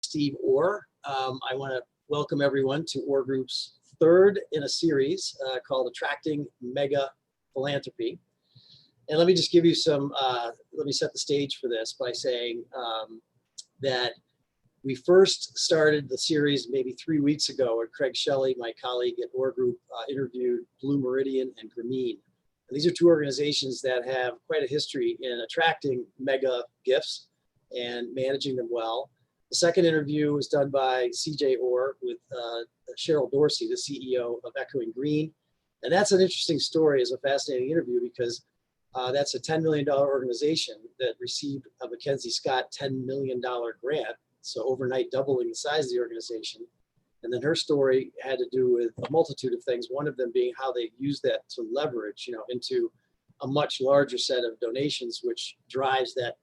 Steve Orr. I want to welcome everyone to Orr Group's third in a series called Attracting Mega-Philanthropy. And let me just give you some, let me set the stage for this by saying that we first started the series maybe 3 weeks ago when Craig Shelley, my colleague at Orr Group, interviewed Blue Meridian and Grameen. And these are two organizations that have quite a history in attracting mega gifts and managing them well. The second interview was done by CJ Orr with Cheryl Dorsey, the CEO of Echoing Green. And that's an interesting story, is a fascinating interview because that's a $10 million organization that received a Mackenzie Scott $10 million grant. So overnight doubling the size of the organization. And then her story had to do with a multitude of things, one of them being how they use that to leverage, into a much larger set of donations, which drives that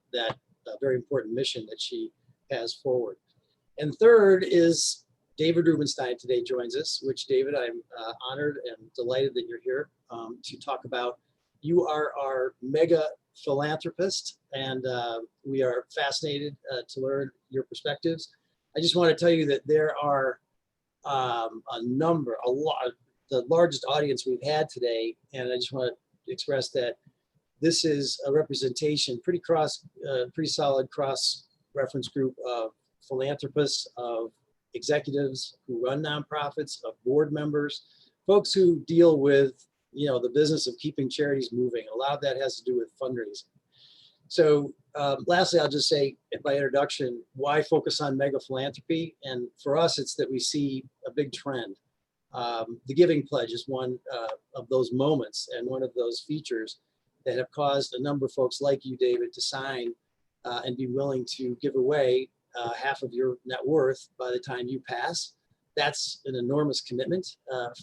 very important mission that she has forward. And third is David Rubenstein today joins us, which David, I'm honored and delighted that you're here to talk about. You are our Mega-Philanthropist, and we are fascinated to learn your perspectives. I just want to tell you that there are the largest audience we've had today, and I just want to express that this is a representation, pretty solid cross-reference group of philanthropists, of executives who run nonprofits, of board members, folks who deal with the business of keeping charities moving. A lot of that has to do with fundraising. So lastly, I'll just say in my introduction, why focus on mega philanthropy? And for us, it's that we see a big trend. The Giving Pledge is one of those moments and one of those features that have caused a number of folks like you, David, to sign and be willing to give away half of your net worth by the time you pass. That's an enormous commitment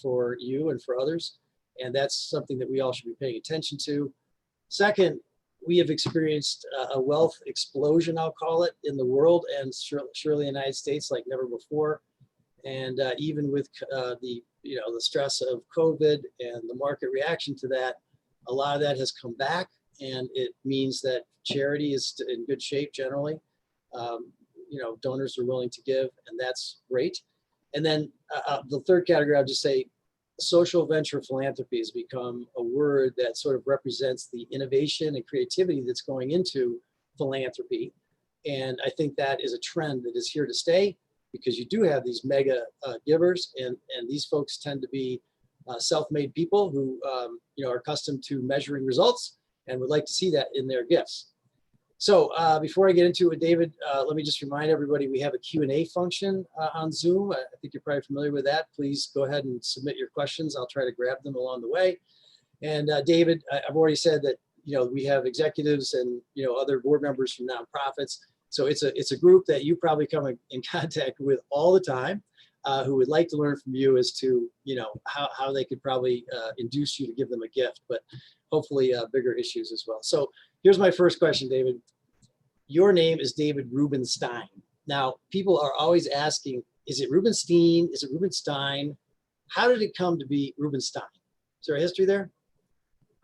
for you and for others. And that's something that we all should be paying attention to. Second, we have experienced a wealth explosion, I'll call it, in the world and surely in the United States like never before. And even with the stress of COVID and the market reaction to that, a lot of that has come back, and it means that charity is in good shape generally. Donors are willing to give, and that's great. And then the third category, I'll just say, social venture philanthropy has become a word that sort of represents the innovation and creativity that's going into philanthropy. And I think that is a trend that is here to stay, because you do have these mega givers, and these folks tend to be self-made people who are accustomed to measuring results and would like to see that in their gifts. So before I get into it, David, let me just remind everybody we have a Q&A function on Zoom. I think you're probably familiar with that. Please go ahead and submit your questions. I'll try to grab them along the way. And David, I've already said that we have executives and other board members from nonprofits. So it's a group that you probably come in contact with all the time, who would like to learn from you as to how they could probably induce you to give them a gift, but hopefully bigger issues as well. So here's my first question, David. Your name is David Rubenstein. Now, people are always asking, is it Rubenstein? Is it Rubenstein? How did it come to be Rubenstein? Is there a history there?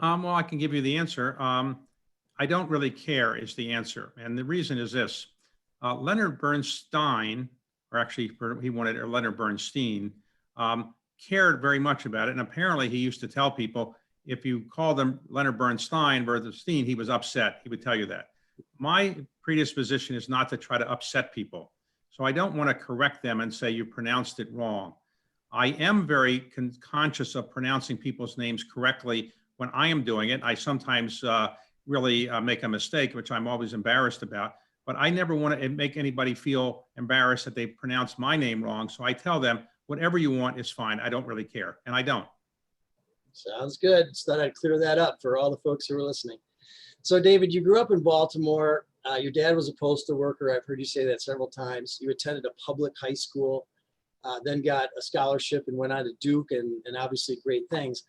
Well, I can give you the answer. I don't really care is the answer. And the reason is this. Leonard Bernstein, or actually he wanted, or Leonard Bernstein, cared very much about it. And apparently he used to tell people, if you called him Leonard Bernstein, he was upset. He would tell you that. My predisposition is not to try to upset people. So I don't want to correct them and say you pronounced it wrong. I am very conscious of pronouncing people's names correctly when I am doing it. I sometimes really make a mistake, which I'm always embarrassed about. But I never want to make anybody feel embarrassed that they pronounce my name wrong. So I tell them, whatever you want is fine. I don't really care. And I don't. Sounds good. Just thought I'd clear that up for all the folks who are listening. So David, you grew up in Baltimore. Your dad was a postal worker. I've heard you say that several times. You attended a public high school, then got a scholarship and went on to Duke, and obviously great things.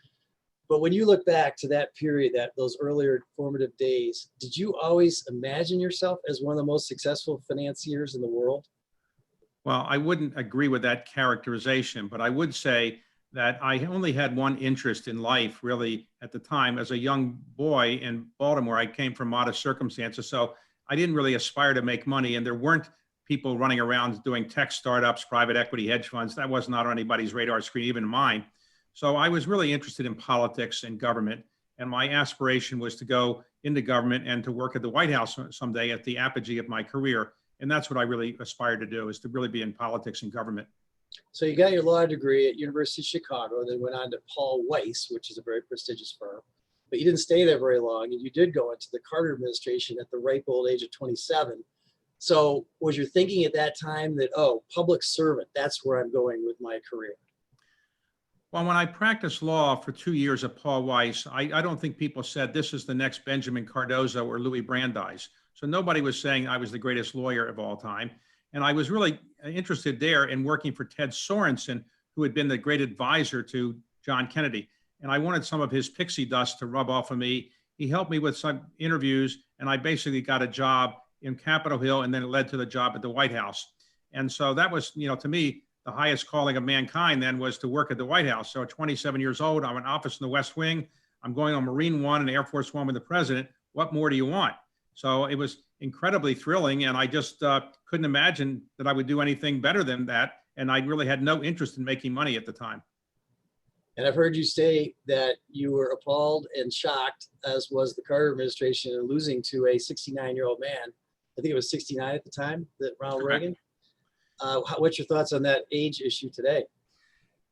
But when you look back to that period, those earlier formative days, did you always imagine yourself as one of the most successful financiers in the world? Well, I wouldn't agree with that characterization, but I would say that I only had one interest in life, really, at the time. As a young boy in Baltimore, I came from modest circumstances, so I didn't really aspire to make money, and there weren't people running around doing tech startups, private equity, hedge funds. That was not on anybody's radar screen, even mine. So I was really interested in politics and government. And my aspiration was to go into government and to work at the White House someday at the apogee of my career. And that's what I really aspired to do, is to really be in politics and government. So you got your law degree at University of Chicago, then went on to Paul Weiss, which is a very prestigious firm. But you didn't stay there very long, and you did go into the Carter administration at the ripe old age of 27. So was your thinking at that time that, oh, public servant, that's where I'm going with my career? Well, when I practiced law for 2 years at Paul Weiss, I don't think people said this is the next Benjamin Cardozo or Louis Brandeis. So nobody was saying I was the greatest lawyer of all time. And I was really interested there in working for Ted Sorensen, who had been the great advisor to John Kennedy. And I wanted some of his pixie dust to rub off of me. He helped me with some interviews, and I basically got a job in Capitol Hill, and then it led to the job at the White House. And so that was, to me, the highest calling of mankind then was to work at the White House. So at 27 years old, I'm in office in the West Wing. I'm going on Marine One and Air Force One with the president. What more do you want? So it was incredibly thrilling. And I just couldn't imagine that I would do anything better than that. And I really had no interest in making money at the time. And I've heard you say that you were appalled and shocked, as was the Carter administration, in losing to a 69-year-old man. I think it was 69 at the time, that Ronald Correct. Reagan. What's your thoughts on that age issue today?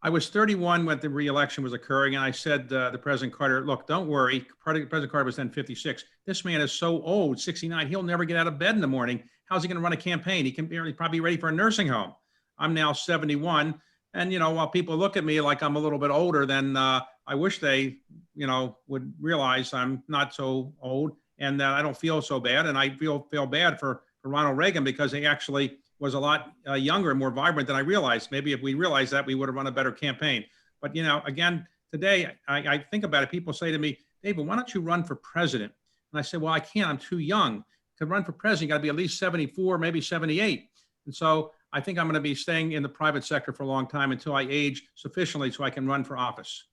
I was 31 when the re-election was occurring, and I said to President Carter, look, don't worry. President Carter was then 56. This man is so old, 69, he'll never get out of bed in the morning. How's he going to run a campaign? He can be probably ready for a nursing home. I'm now 71. And, while people look at me like I'm a little bit older, then I wish they, would realize I'm not so old and that I don't feel so bad. And I feel bad for Ronald Reagan, because he actually was a lot younger and more vibrant than I realized. Maybe if we realized that, we would have run a better campaign. But, again, today I think about it. People say to me, David, why don't you run for president? And I say, well, I can't. I'm too young. To run for president, you got to be at least 74, maybe 78. And so I think I'm going to be staying in the private sector for a long time until I age sufficiently so I can run for office.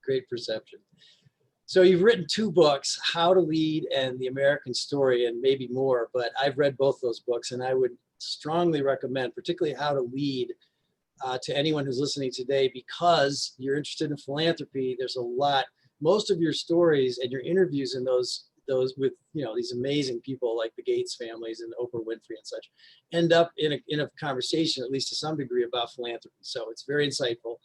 Great perception. So you've written 2 books, How to Lead and The American Story, and maybe more, but I've read both those books, and I would strongly recommend, particularly How to Lead, to anyone who's listening today, because you're interested in philanthropy. There's a lot, most of your stories and your interviews in those with these amazing people like the Gates families and Oprah Winfrey and such, end up in a conversation, at least to some degree, about philanthropy. So it's very insightful.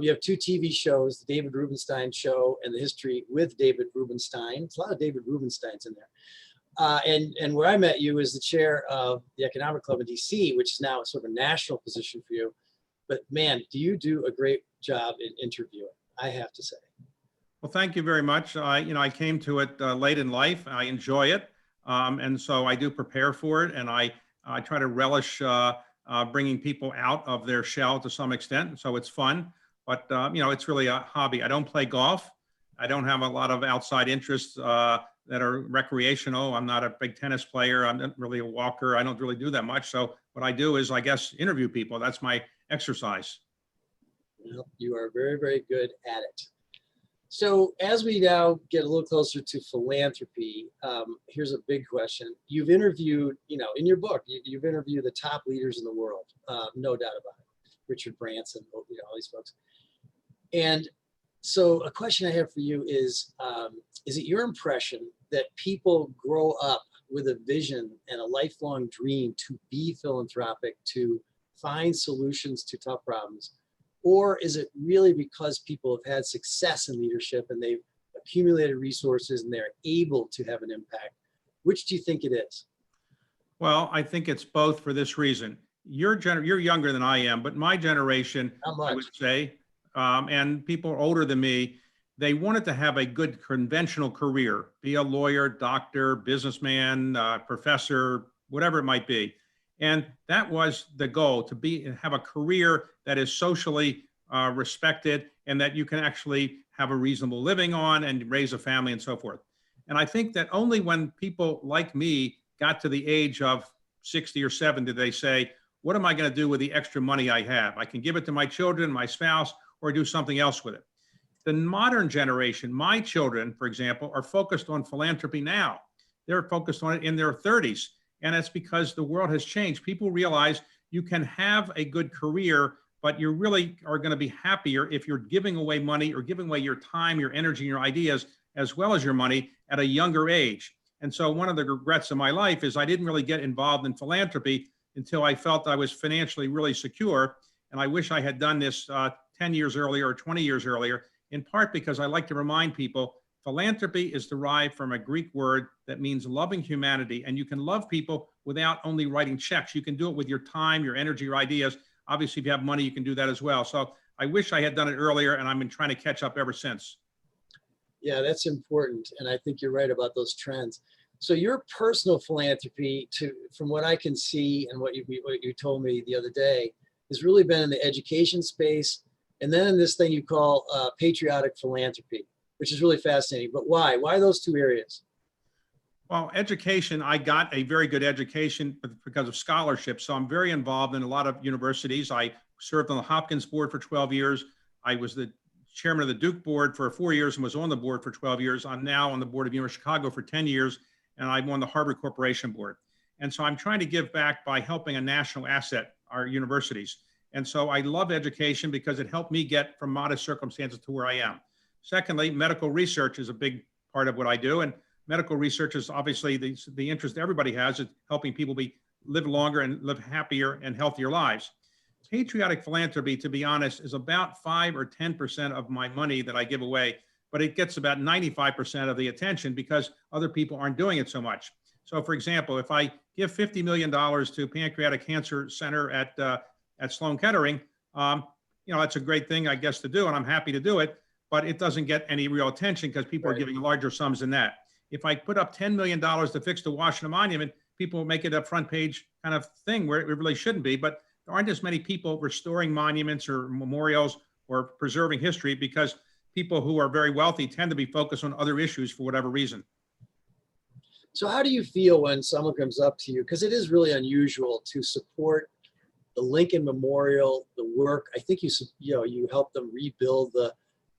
You have 2 TV shows, the David Rubenstein Show and The History with David Rubenstein. It's a lot of David Rubensteins in there. And where I met you is the chair of the Economic Club in DC, which is now sort of a national position for you. But man, do you do a great job in interviewing, I have to say. Well, thank you very much. I came to it late in life. I enjoy it. And so I do prepare for it. And I try to relish bringing people out of their shell to some extent. So it's fun. But, it's really a hobby. I don't play golf. I don't have a lot of outside interests that are recreational. I'm not a big tennis player. I'm not really a walker. I don't really do that much. So what I do is, I guess, interview people. That's my exercise. Well, you are very, very good at it. So as we now get a little closer to philanthropy, here's a big question. You've interviewed, in your book, you've interviewed the top leaders in the world, no doubt about it. Richard Branson, all these folks. And so a question I have for you is it your impression that people grow up with a vision and a lifelong dream to be philanthropic, to find solutions to tough problems? Or is it really because people have had success in leadership and they've accumulated resources and they're able to have an impact? Which do you think it is? Well, I think it's both for this reason. You're younger than I am, but my generation, I would say, and people older than me, they wanted to have a good conventional career, be a lawyer, doctor, businessman, professor, whatever it might be. And that was the goal, to have a career that is socially respected and that you can actually have a reasonable living on and raise a family and so forth. And I think that only when people like me got to the age of 60 or 70 did they say, what am I going to do with the extra money I have? I can give it to my children, my spouse, or do something else with it. The modern generation, my children, for example, are focused on philanthropy now. They're focused on it in their 30s. And it's because the world has changed. People realize you can have a good career, but you really are going to be happier if you're giving away money or giving away your time, your energy, your ideas, as well as your money at a younger age. And so one of the regrets of my life is I didn't really get involved in philanthropy until I felt I was financially really secure. And I wish I had done this 10 years earlier or 20 years earlier, in part because I like to remind people philanthropy is derived from a Greek word that means loving humanity. And you can love people without only writing checks. You can do it with your time, your energy, your ideas. Obviously, if you have money, you can do that as well. So I wish I had done it earlier, and I've been trying to catch up ever since. Yeah, that's important. And I think you're right about those trends. So your personal philanthropy, from what I can see and what you told me the other day, has really been in the education space, and then in this thing you call patriotic philanthropy, which is really fascinating. But why? Why those two areas? Well, education, I got a very good education because of scholarships. So I'm very involved in a lot of universities. I served on the Hopkins board for 12 years. I was the chairman of the Duke board for 4 years and was on the board for 12 years. I'm now on the board of University of Chicago for 10 years, and I'm on the Harvard Corporation board. And so I'm trying to give back by helping a national asset, our universities. And so I love education because it helped me get from modest circumstances to where I am. Secondly, medical research is a big part of what I do. And medical research is obviously the interest everybody has in helping people live longer and live happier and healthier lives. Patriotic philanthropy, to be honest, is about 5 or 10% of my money that I give away, but it gets about 95% of the attention because other people aren't doing it so much. So for example, if I give $50 million to Pancreatic Cancer Center at Sloan Kettering, that's a great thing, I guess, to do, and I'm happy to do it, but it doesn't get any real attention because people are giving larger sums than that. If I put up $10 million to fix the Washington Monument, people will make it a front page kind of thing where it really shouldn't be, but there aren't as many people restoring monuments or memorials or preserving history because people who are very wealthy tend to be focused on other issues for whatever reason. So how do you feel when someone comes up to you? Because it is really unusual to support the Lincoln Memorial, the work. I think you helped them rebuild the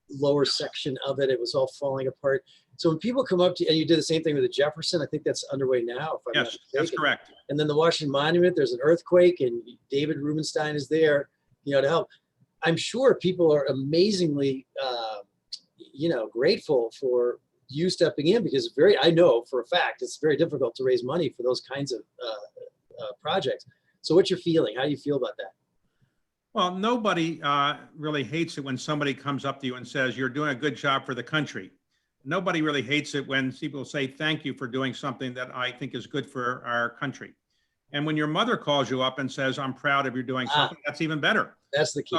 lower section of it. It was all falling apart. So when people come up to you, and you did the same thing with the Jefferson, I think that's underway now, if I'm not mistaken. That's correct. And then the Washington Monument, there's an earthquake, and David Rubenstein is there, to help. I'm sure people are amazingly, grateful for you stepping in, because I know for a fact it's very difficult to raise money for those kinds of projects. So what's your feeling? How do you feel about that? Well, nobody really hates it when somebody comes up to you and says, you're doing a good job for the country. Nobody really hates it when people say, thank you for doing something that I think is good for our country. And when your mother calls you up and says, I'm proud of you doing something, that's even better. That's the key.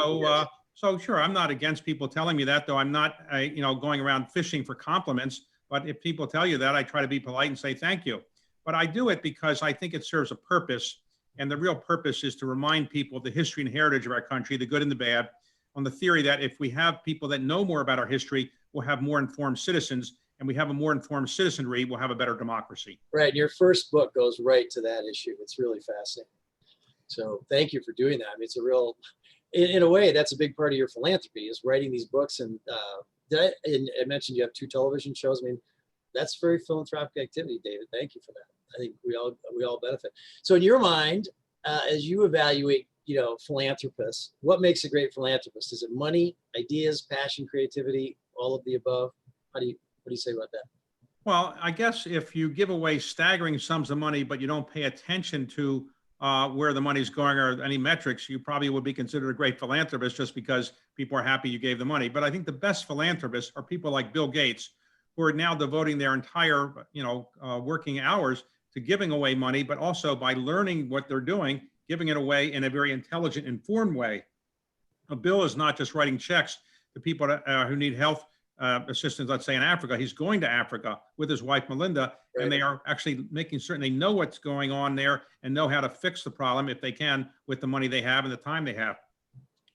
So sure, I'm not against people telling me that, though I'm not, going around fishing for compliments. But if people tell you that, I try to be polite and say thank you. But I do it because I think it serves a purpose. And the real purpose is to remind people of the history and heritage of our country, the good and the bad, on the theory that if we have people that know more about our history, we'll have more informed citizens. And we have a more informed citizenry, we'll have a better democracy. Right. Your first book goes right to that issue. It's really fascinating. So thank you for doing that. I mean, it's a real, in a way, that's a big part of your philanthropy, is writing these books. And I mentioned you have 2 television shows. I mean, that's very philanthropic activity, David. Thank you for that. I think we all benefit. So in your mind, as you evaluate, philanthropists, what makes a great philanthropist? Is it money, ideas, passion, creativity, all of the above? What do you say about that? Well, I guess if you give away staggering sums of money, but you don't pay attention to where the money's going or any metrics, you probably would be considered a great philanthropist just because people are happy you gave the money. But I think the best philanthropists are people like Bill Gates, who are now devoting their entire, working hours to giving away money, but also by learning what they're doing, giving it away in a very intelligent, informed way. Bill is not just writing checks to people who need health assistance, let's say in Africa. He's going to Africa with his wife, Melinda, right. And they are actually making certain they know what's going on there and know how to fix the problem if they can with the money they have and the time they have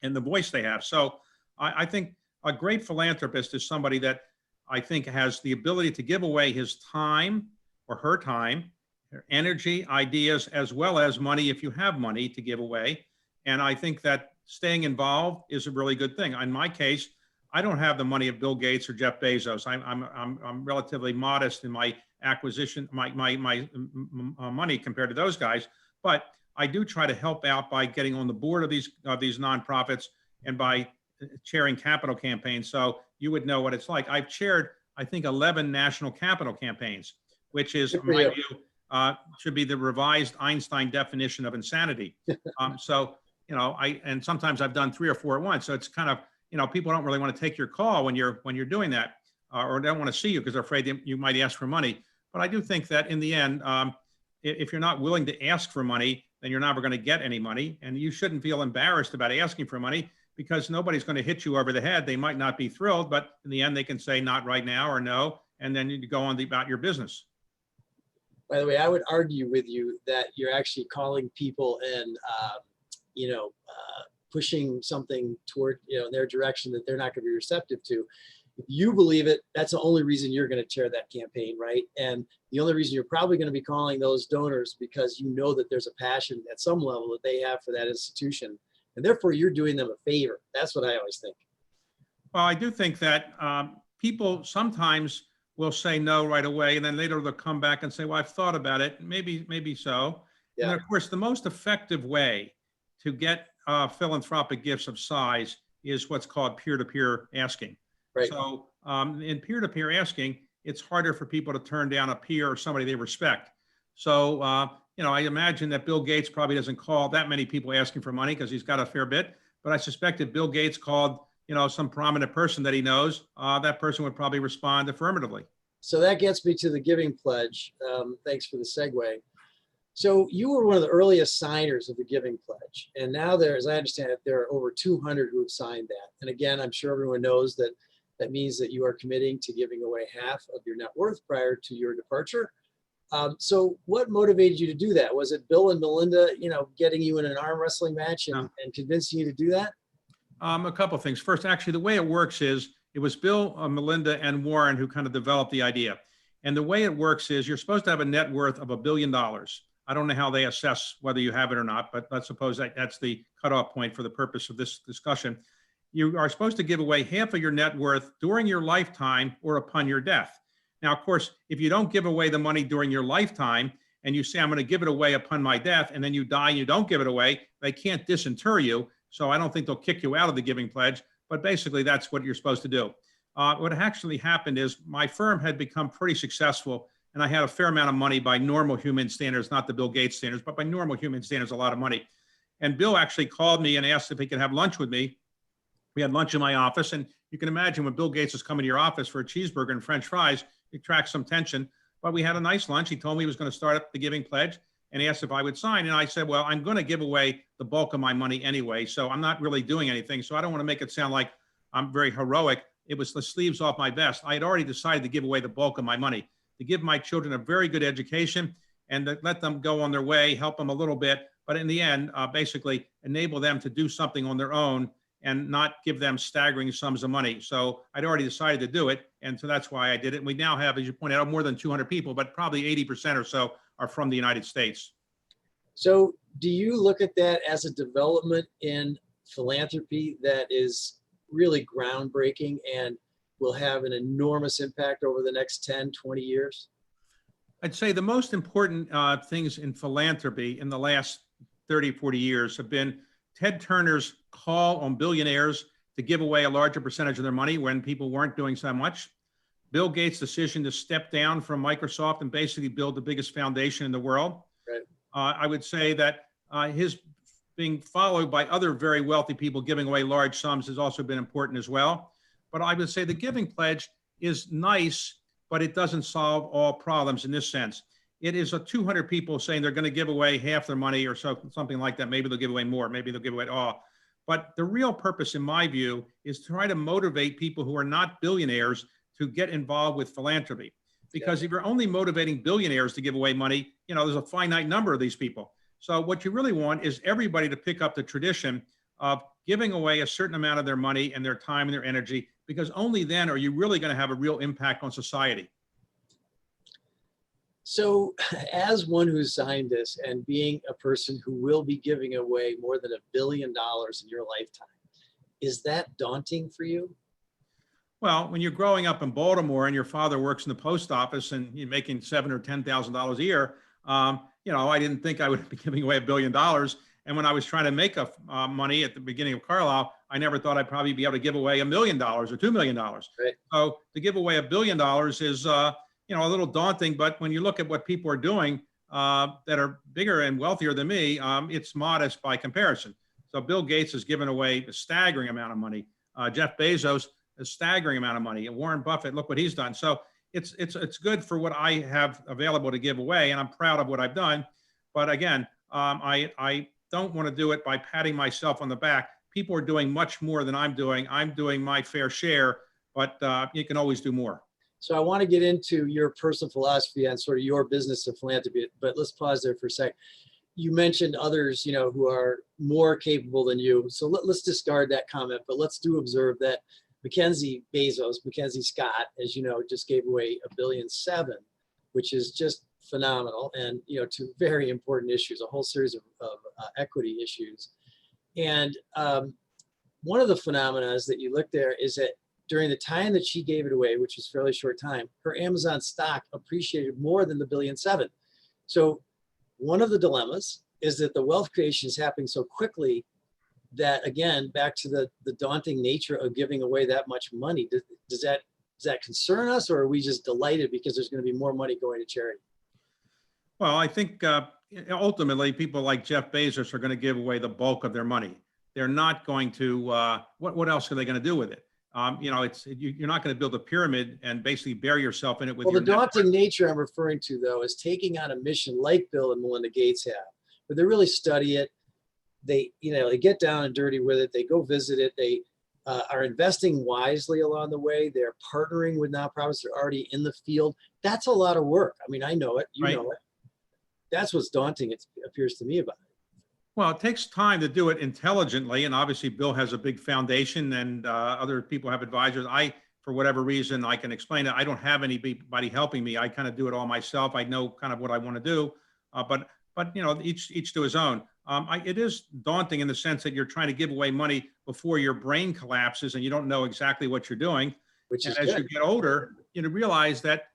and the voice they have. So I think a great philanthropist is somebody that I think has the ability to give away his time or her time, their energy, ideas, as well as money if you have money to give away. And I think that staying involved is a really good thing. In my case, I don't have the money of Bill Gates or Jeff Bezos. I'm relatively modest in my acquisition, my money compared to those guys. But I do try to help out by getting on the board of these nonprofits and by chairing capital campaigns. So you would know what it's like. I've chaired, I think, 11 national capital campaigns, which is, in my view, should be the revised Einstein definition of insanity. So, you know, and sometimes I've done 3 or 4 at once. So it's kind of, you know, people don't really want to take your call when you're doing that, or don't want to see you because they're afraid you might ask for money. But I do think that in the end, if you're not willing to ask for money, then you're never going to get any money. And you shouldn't feel embarrassed about asking for money, because nobody's going to hit you over the head. They might not be thrilled, but in the end, they can say not right now or no, and then you go on about your business. By the way, I would argue with you that you're actually calling people and, pushing something toward, in their direction that they're not going to be receptive to. If you believe it, that's the only reason you're going to chair that campaign, right? And the only reason you're probably going to be calling those donors because you know that there's a passion at some level that they have for that institution. And therefore, you're doing them a favor. That's what I always think. Well, I do think that people sometimes will say no right away, and then later they'll come back and say, well, I've thought about it. Maybe so. Yeah. And of course, the most effective way to get philanthropic gifts of size is what's called peer-to-peer asking. Right. So in peer-to-peer asking, it's harder for people to turn down a peer or somebody they respect. So, I imagine that Bill Gates probably doesn't call that many people asking for money because he's got a fair bit. But I suspect if Bill Gates called, some prominent person that he knows, that person would probably respond affirmatively. So that gets me to the giving pledge. Thanks for the segue. So you were one of the earliest signers of the Giving Pledge. And now as I understand it, there are over 200 who have signed that. And again, I'm sure everyone knows that that means that you are committing to giving away half of your net worth prior to your departure. So what motivated you to do that? Was it Bill and Melinda, getting you in an arm wrestling match and convincing you to do that? A couple of things. First, actually, the way it works is it was Bill, Melinda, and Warren who kind of developed the idea. And the way it works is you're supposed to have a net worth of $1 billion. I don't know how they assess whether you have it or not, but let's suppose that's the cutoff point for the purpose of this discussion. You are supposed to give away half of your net worth during your lifetime or upon your death. Now, of course, if you don't give away the money during your lifetime and you say, I'm going to give it away upon my death, and then you die and you don't give it away, they can't disinter you. So I don't think they'll kick you out of the Giving Pledge, but basically that's what you're supposed to do. What actually happened is my firm had become pretty successful, and I had a fair amount of money by normal human standards, not the Bill Gates standards, but by normal human standards, a lot of money. And Bill actually called me and asked if he could have lunch with me. We had lunch in my office, and you can imagine when Bill Gates is coming to your office for a cheeseburger and French fries, it attracts some tension. But we had a nice lunch. He told me he was going to start up the Giving Pledge and asked if I would sign. And I said, well, I'm going to give away the bulk of my money anyway, so I'm not really doing anything. So I don't want to make it sound like I'm very heroic. It was the sleeves off my vest. I had already decided to give away the bulk of my money, to give my children a very good education and to let them go on their way, help them a little bit, but in the end, basically enable them to do something on their own and not give them staggering sums of money. So I'd already decided to do it, and so that's why I did it. And we now have, as you pointed out, more than 200 people, but probably 80% or so are from the United States. So do you look at that as a development in philanthropy that is really groundbreaking and will have an enormous impact over the next 10, 20 years? I'd say the most important things in philanthropy in the last 30, 40 years have been Ted Turner's call on billionaires to give away a larger percentage of their money when people weren't doing so much. Bill Gates' decision to step down from Microsoft and basically build the biggest foundation in the world. Right. I would say that his being followed by other very wealthy people giving away large sums has also been important as well. But I would say the Giving Pledge is nice, but it doesn't solve all problems in this sense. It is 200 people saying they're going to give away half their money or so, something like that. Maybe they'll give away more. Maybe they'll give away all. But the real purpose, in my view, is to try to motivate people who are not billionaires to get involved with philanthropy. Because if you're only motivating billionaires to give away money, there's a finite number of these people. So what you really want is everybody to pick up the tradition of giving away a certain amount of their money and their time and their energy, because only then are you really going to have a real impact on society. So as one who's signed this and being a person who will be giving away more than $1 billion in your lifetime, is that daunting for you? Well, when you're growing up in Baltimore and your father works in the post office and you're making $7,000 or $10,000 a year, I didn't think I would be giving away $1 billion. And when I was trying to make money at the beginning of Carlyle, I never thought I'd probably be able to give away $1 million or $2 million. Right. So to give away $1 billion is, a little daunting. But when you look at what people are doing that are bigger and wealthier than me, it's modest by comparison. So Bill Gates has given away a staggering amount of money. Jeff Bezos, a staggering amount of money. And Warren Buffett, look what he's done. So it's good for what I have available to give away, and I'm proud of what I've done. But again, I don't want to do it by patting myself on the back. People are doing much more than I'm doing. I'm doing my fair share, but you can always do more. So I want to get into your personal philosophy on sort of your business of philanthropy, but let's pause there for a sec. You mentioned others, who are more capable than you. So let's discard that comment, but let's do observe that Mackenzie Scott, as you know, just gave away $1.7 billion, which is just phenomenal. And, to very important issues, a whole series of equity issues. And one of the phenomena that you look there is that during the time that she gave it away, which was a fairly short time, her Amazon stock appreciated more than the $1.7 billion. So one of the dilemmas is that the wealth creation is happening so quickly that, again, back to the daunting nature of giving away that much money. Does that concern us, or are we just delighted because there's going to be more money going to charity? Well, I think ultimately people like Jeff Bezos are going to give away the bulk of their money. They're not going to, what else are they going to do with it? You're not going to build a pyramid and basically bury yourself in it with the daunting network. nature I'm referring to, though, is taking on a mission like Bill and Melinda Gates have, where they really study it. They get down and dirty with it. They go visit it. They are investing wisely along the way. They're partnering with nonprofits. They're already in the field. That's a lot of work. I mean, I know it. You Right. know it. That's what's daunting, it appears to me, about it. Well, it takes time to do it intelligently. And obviously Bill has a big foundation and other people have advisors. For whatever reason, I can explain it. I don't have anybody helping me. I kind of do it all myself. I know kind of what I want to do, but each to his own. It is daunting in the sense that you're trying to give away money before your brain collapses and you don't know exactly what you're doing. Which is as good. you get older, you realize that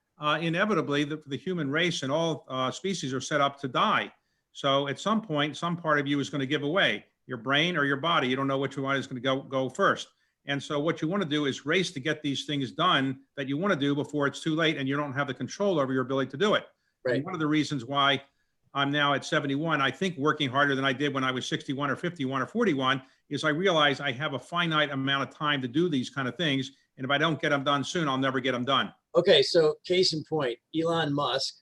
inevitably the human race and all species are set up to die. So at some point, some part of you is going to give away, your brain or your body. You don't know which one is going to go first. And so what you want to do is race to get these things done that you want to do before it's too late and you don't have the control over your ability to do it. Right. And one of the reasons why I'm now at 71, I think working harder than I did when I was 61 or 51 or 41, is I realize I have a finite amount of time to do these kind of things. And if I don't get them done soon, I'll never get them done. Okay, so case in point, Elon Musk,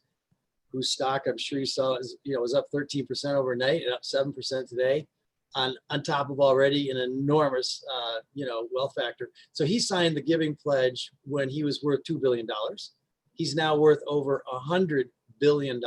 whose stock I'm sure you saw was up 13% overnight and up 7% today, on top of already an enormous wealth factor. So he signed the giving pledge when he was worth $2 billion. He's now worth over $100 billion.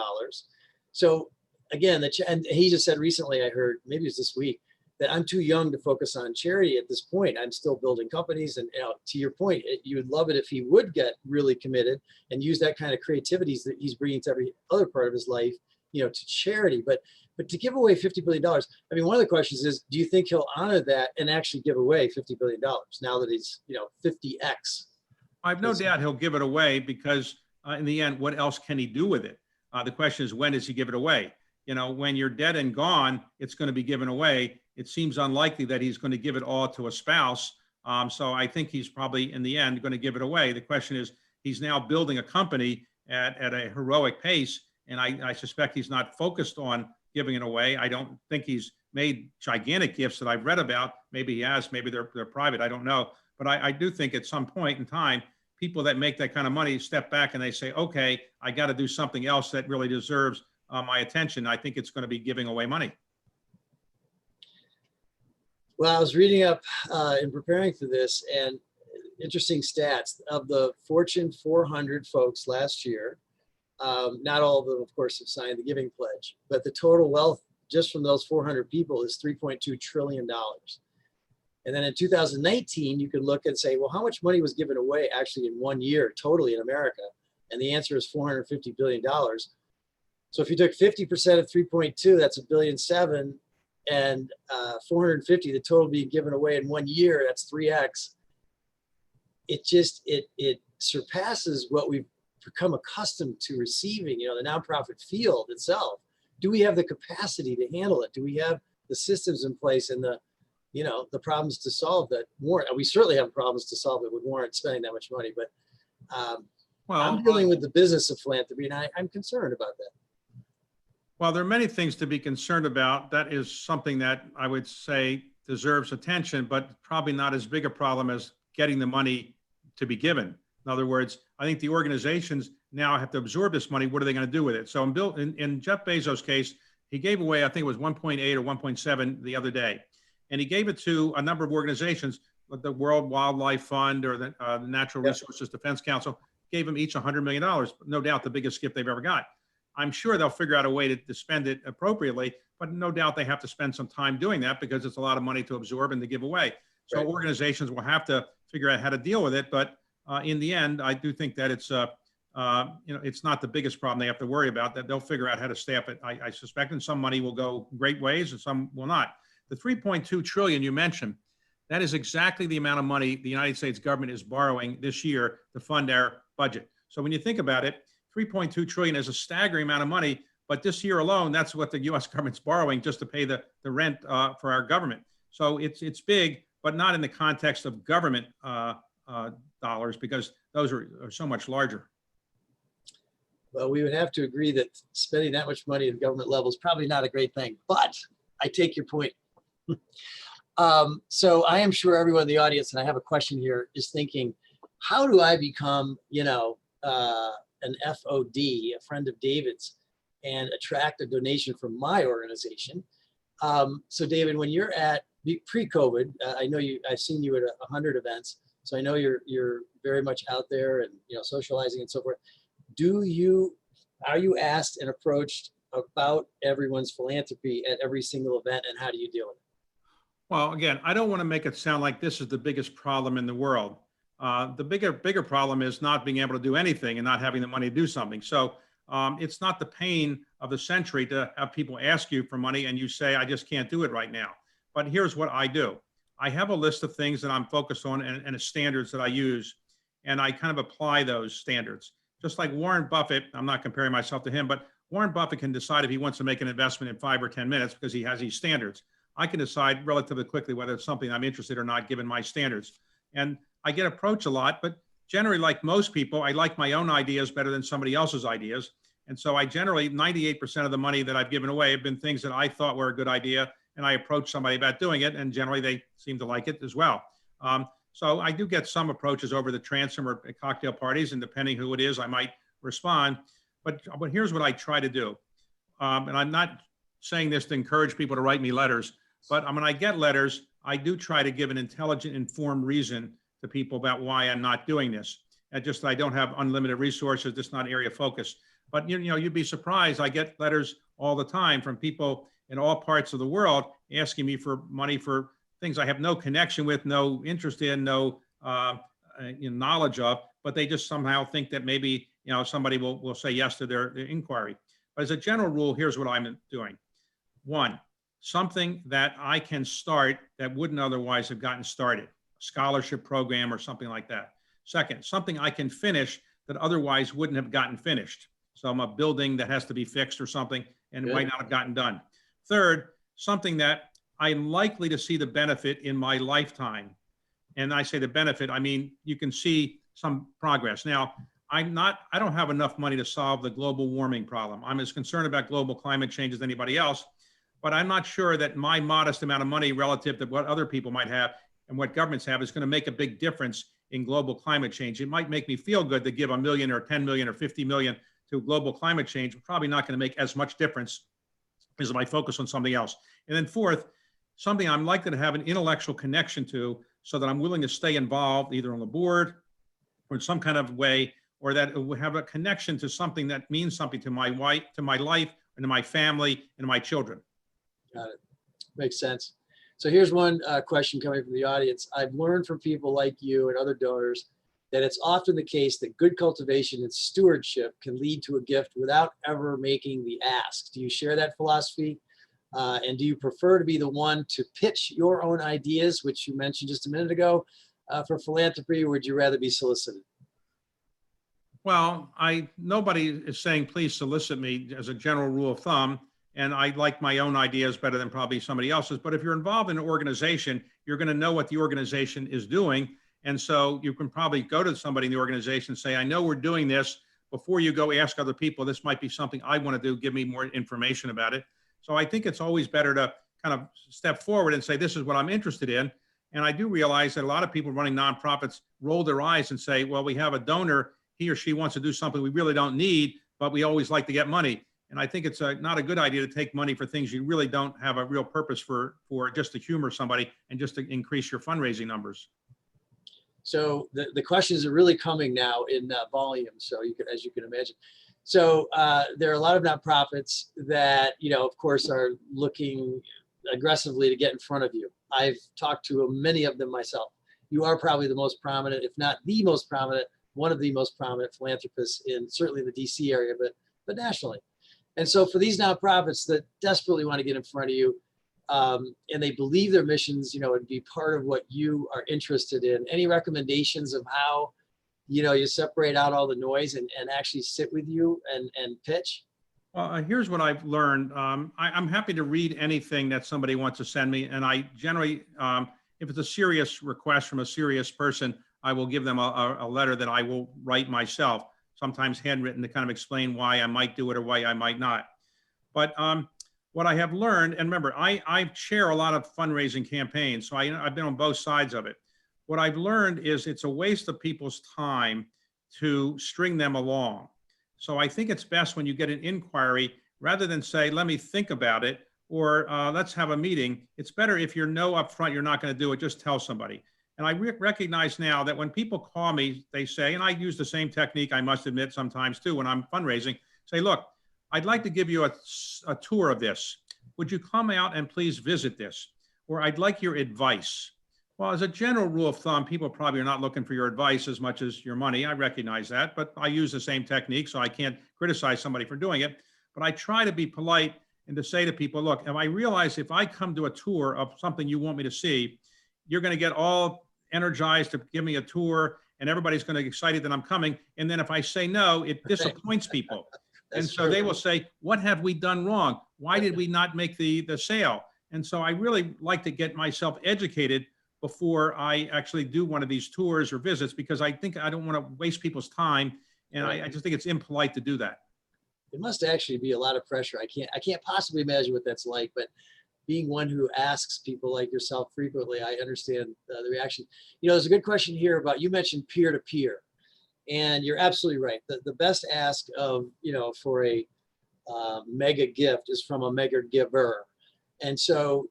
So again, and he just said recently, I heard, maybe it was this week, that I'm too young to focus on charity at this point. I'm still building companies. And to your point, you would love it if he would get really committed and use that kind of creativity that he's bringing to every other part of his life, to charity. But to give away $50 billion, I mean, one of the questions is, do you think he'll honor that and actually give away $50 billion now that he's, 50X? I have no doubt he'll give it away because in the end, what else can he do with it? The question is, when does he give it away? When you're dead and gone, it's going to be given away. It seems unlikely that he's going to give it all to a spouse. So I think he's probably in the end going to give it away. The question is, he's now building a company at a heroic pace. And I suspect he's not focused on giving it away. I don't think he's made gigantic gifts that I've read about. Maybe he has, maybe they're private. I don't know. But I do think at some point in time, people that make that kind of money step back and they say, okay, I got to do something else that really deserves my attention. I think it's going to be giving away money. Well, I was reading up in preparing for this, and interesting stats of the Fortune 400 folks last year. Not all of them, of course, have signed the giving pledge, but the total wealth just from those 400 people is $3.2 trillion. And then in 2019, you could look and say, well, how much money was given away actually in 1 year totally in America? And the answer is $450 billion. So if you took 50% of 3.2, that's $1.7 billion. And 450, the total being given away in 1 year, that's 3X. it surpasses what we've become accustomed to receiving, the nonprofit field itself. Do we have the capacity to handle it? Do we have the systems in place and the problems to solve that warrant? We certainly have problems to solve that would warrant spending that much money, but I'm dealing with the business of philanthropy, and I'm concerned about that. Well, there are many things to be concerned about. That is something that I would say deserves attention, but probably not as big a problem as getting the money to be given. In other words, I think the organizations now have to absorb this money. What are they going to do with it? So in Jeff Bezos' case, he gave away, I think it was 1.8 or 1.7 the other day. And he gave it to a number of organizations, like the World Wildlife Fund or the Natural Resources Defense Council, gave them each $100 million. No doubt the biggest gift they've ever got. I'm sure they'll figure out a way to spend it appropriately, but no doubt they have to spend some time doing that because it's a lot of money to absorb and to give away. So right. Organizations will have to figure out how to deal with it. But in the end, I do think that it's not the biggest problem they have to worry about. That they'll figure out how to staff it. I suspect, and some money will go great ways and some will not. The 3.2 trillion you mentioned, that is exactly the amount of money the United States government is borrowing this year to fund our budget. So when you think about it, 3.2 trillion is a staggering amount of money, but this year alone, that's what the U.S. government's borrowing just to pay the rent for our government. So it's big, but not in the context of government dollars, because those are so much larger. Well, we would have to agree that spending that much money at government level is probably not a great thing, but I take your point. So I am sure everyone in the audience, and I have a question here, is thinking, how do I become, an FOD, a friend of David's, and attract a donation from my organization? So David, when you're at pre-COVID, I know I've seen you at 100 events, so I know you're very much out there and socializing and so forth. Are you asked and approached about everyone's philanthropy at every single event, and how do you deal with it? Well, again, I don't want to make it sound like this is the biggest problem in the world. The bigger problem is not being able to do anything and not having the money to do something. So it's not the pain of the century to have people ask you for money and you say, I just can't do it right now. But here's what I do. I have a list of things that I'm focused on and standards that I use, and I kind of apply those standards. Just like Warren Buffett, I'm not comparing myself to him, but Warren Buffett can decide if he wants to make an investment in 5 or 10 minutes because he has these standards. I can decide relatively quickly whether it's something I'm interested in or not, given my standards. And I get approached a lot, but generally, like most people, I like my own ideas better than somebody else's ideas. And so I generally, 98% of the money that I've given away have been things that I thought were a good idea, and I approach somebody about doing it, and generally they seem to like it as well. So I do get some approaches over the transom or at cocktail parties, and depending who it is, I might respond. But here's what I try to do. And I'm not saying this to encourage people to write me letters, but when I get letters, I do try to give an intelligent, informed reason to people about why I'm not doing this. And just I don't have unlimited resources, just not area of focus. But you'd be surprised. I get letters all the time from people in all parts of the world asking me for money for things I have no connection with, no interest in, no knowledge of, but they just somehow think that maybe somebody will say yes to their inquiry. But as a general rule, here's what I'm doing. 1, something that I can start that wouldn't otherwise have gotten started, a scholarship program or something like that. 2nd, something I can finish that otherwise wouldn't have gotten finished. So I'm a building that has to be fixed or something and it might not have gotten done. 3rd, something that I'm likely to see the benefit in my lifetime. And I say the benefit, I mean, you can see some progress. Now, I don't have enough money to solve the global warming problem. I'm as concerned about global climate change as anybody else, but I'm not sure that my modest amount of money relative to what other people might have and what governments have is going to make a big difference in global climate change. It might make me feel good to give $1 million or 10 million or 50 million to global climate change, but probably not going to make as much difference as if I focus on something else. And then 4th, something I'm likely to have an intellectual connection to so that I'm willing to stay involved either on the board or in some kind of way, or that it will have a connection to something that means something to my wife, to my life, and to my family, and to my children. Got it. Makes sense. So here's one question coming from the audience. I've learned from people like you and other donors that it's often the case that good cultivation and stewardship can lead to a gift without ever making the ask. Do you share that philosophy? And do you prefer to be the one to pitch your own ideas, which you mentioned just a minute ago, for philanthropy, or would you rather be solicited? Well, nobody is saying, please solicit me as a general rule of thumb. And I like my own ideas better than probably somebody else's. But if you're involved in an organization, you're going to know what the organization is doing. And so you can probably go to somebody in the organization and say, I know we're doing this. Before you go ask other people, this might be something I want to do. Give me more information about it. So I think it's always better to kind of step forward and say, this is what I'm interested in. And I do realize that a lot of people running nonprofits roll their eyes and say, well, we have a donor, he or she wants to do something we really don't need, but we always like to get money. And I think it's not a good idea to take money for things you really don't have a real purpose for just to humor somebody and just to increase your fundraising numbers. So the questions are really coming now in volume. So as you can imagine. So there are a lot of nonprofits that, of course, are looking aggressively to get in front of you. I've talked to many of them myself. You are probably the most prominent, if not the most prominent, one of the most prominent philanthropists in certainly the DC area, but nationally. And so for these nonprofits that desperately want to get in front of you, and they believe their missions, would be part of what you are interested in. Any recommendations of how, you separate out all the noise and actually sit with you and pitch? Well, here's what I've learned. I'm happy to read anything that somebody wants to send me. And I generally, if it's a serious request from a serious person, I will give them a letter that I will write myself, sometimes handwritten, to kind of explain why I might do it or why I might not. But what I have learned, and remember, I chair a lot of fundraising campaigns, so I've been on both sides of it. What I've learned is it's a waste of people's time to string them along. So I think it's best when you get an inquiry, rather than say, let me think about it, or let's have a meeting. It's better if you know up front you're not going to do it, just tell somebody. And I recognize now that when people call me, they say, and I use the same technique, I must admit sometimes too, when I'm fundraising, say, look, I'd like to give you a tour of this. Would you come out and please visit this? Or I'd like your advice. Well, as a general rule of thumb, people probably are not looking for your advice as much as your money. I recognize that, but I use the same technique, so I can't criticize somebody for doing it. But I try to be polite and to say to people, look, if I realize if I come to a tour of something you want me to see, you're going to get all energized to give me a tour, and everybody's going to be excited that I'm coming. And then if I say no, it disappoints people. And so true. They will say, what have we done wrong? Why did we not make the sale? And so I really like to get myself educated before I actually do one of these tours or visits, because I think I don't want to waste people's time. And I just think it's impolite to do that. It must actually be a lot of pressure. I can't possibly imagine what that's like, but being one who asks people like yourself frequently, I understand the reaction. There's a good question here about, you mentioned peer-to-peer, and you're absolutely right. The best ask of, for a mega gift is from a mega giver. And so